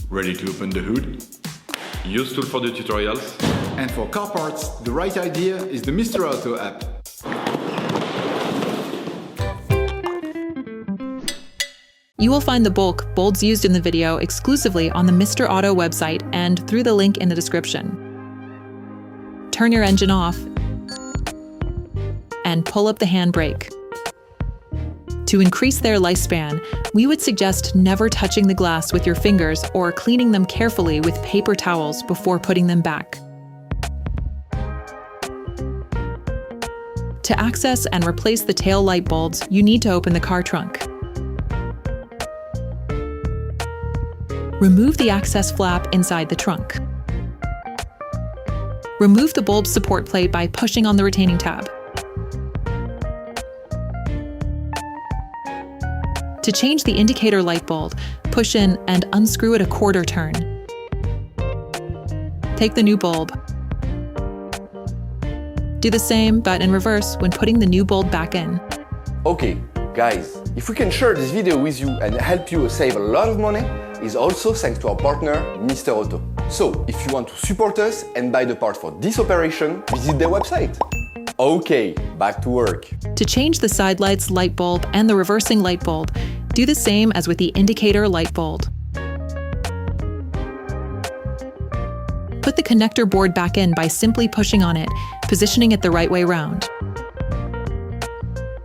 Ready to open the hood? Usetool for the tutorials. And for car parts, the right idea is the Mr. Auto app. You will find the bulbs used in the video exclusively on the Mr. Auto website and through the link in the description. Turn your engine off and pull up the handbrake. To increase their lifespan, we would suggest never touching the glass with your fingers or cleaning them carefully with paper towels before putting them back. To access and replace the tail light bulbs, you need to open the car trunk. Remove the access flap inside the trunk. Remove the bulb support plate by pushing on the retaining tab. To change the indicator light bulb, push in and unscrew it a quarter turn. Take the new bulb. Do the same, but in reverse when putting the new bulb back in. Okay, guys, if we can share this video with you and help you save a lot of money, is also thanks to our partner, Mr. Auto. So, if you want to support us and buy the part for this operation, visit their website. Okay, back to work. To change the side lights light bulb and the reversing light bulb, do the same as with the indicator light bulb. Put the connector board back in by simply pushing on it, positioning it the right way round.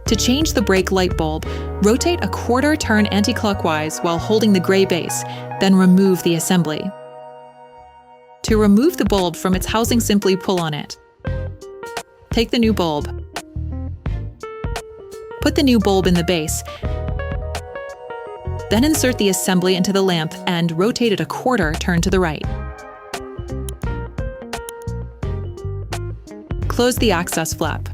To change the brake light bulb, rotate a quarter turn anti-clockwise while holding the gray base, then remove the assembly. To remove the bulb from its housing, simply pull on it. Take the new bulb. Put the new bulb in the base. Then insert the assembly into the lamp and rotate it a quarter turn to the right. Close the access flap.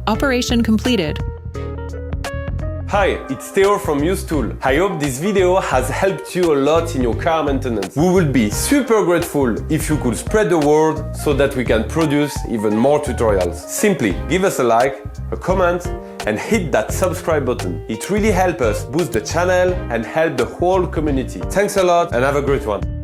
Operation completed. Hi, it's Theo from Usetool. I hope this video has helped you a lot in your car maintenance. We will be super grateful if you could spread the word so that we can produce even more tutorials. Simply give us a like, a comment, and hit that subscribe button. It really helps us boost the channel and help the whole community. Thanks a lot and have a great one.